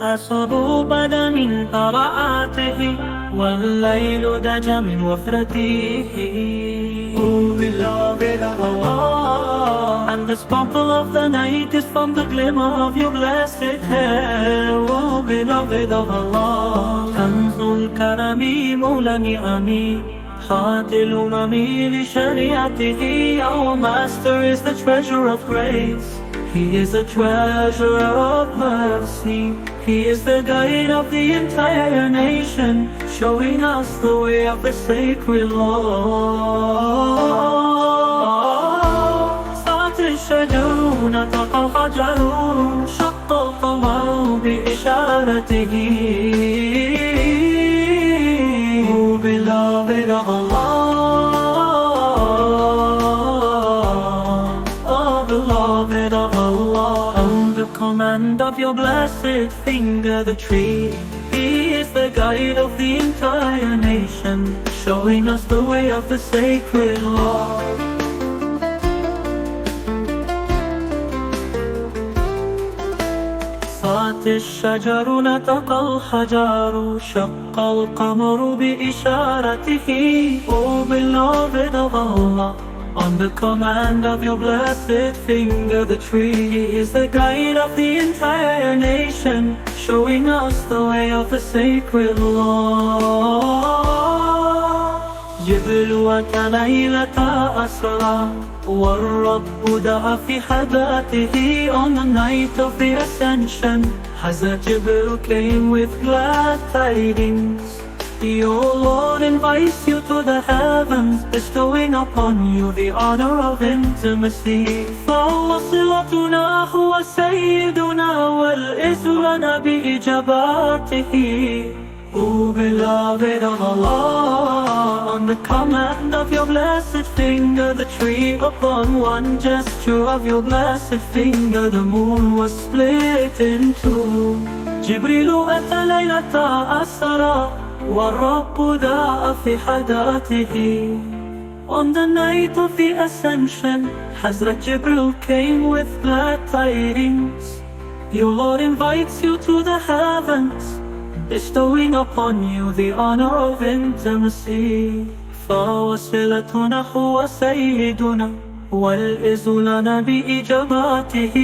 أصبوبد من قراءاته والليل دج من وفرته. Oh, beloved of Allah, And the sparkle of the night is from the glimmer of your blessed hair. Oh, beloved of Allah, كنز الكرم مولى نعمي هادي الأمم لشريعته. Our master is the treasure of grace, he is the treasure of mercy. He is the guide of the entire nation, showing us the way of the sacred law. صارت الشجر نطق الحجر شق القمر بإشارته. oh, beloved of Allah, Oh, beloved of Allah, on the command of your blessed finger, the tree, he is the guide of the entire nation, showing us the way of the sacred law. صارت الشجر نطق الحجر شق القمر بإشارته. Oh, beloved of Allah, on the command of your blessed finger, the tree is the guide of the entire nation, showing us the way of the sacred law. جبل وكليلة أسرى والرب دعا في حداته. On the night of the ascension, Hazrat Jibril came with glad tidings. Your Lord invites you to the heavens, bestowing upon you the honor of intimacy. فوصلتنا هو سيدنا والإسرنا بإجاباته. Oh, beloved of Allah, on the command of your blessed finger, the tree, upon one gesture of your blessed finger, the moon was split in two. جبريل أتى ليلة أسرى والرب دعا في حداته. On the night of the ascension, Hazrat Jibril came with glad tidings. Your Lord invites you to the heavens, bestowing upon you the honor of intimacy. فوصلتنا هو سيدنا والإذن لنا بإجاباته.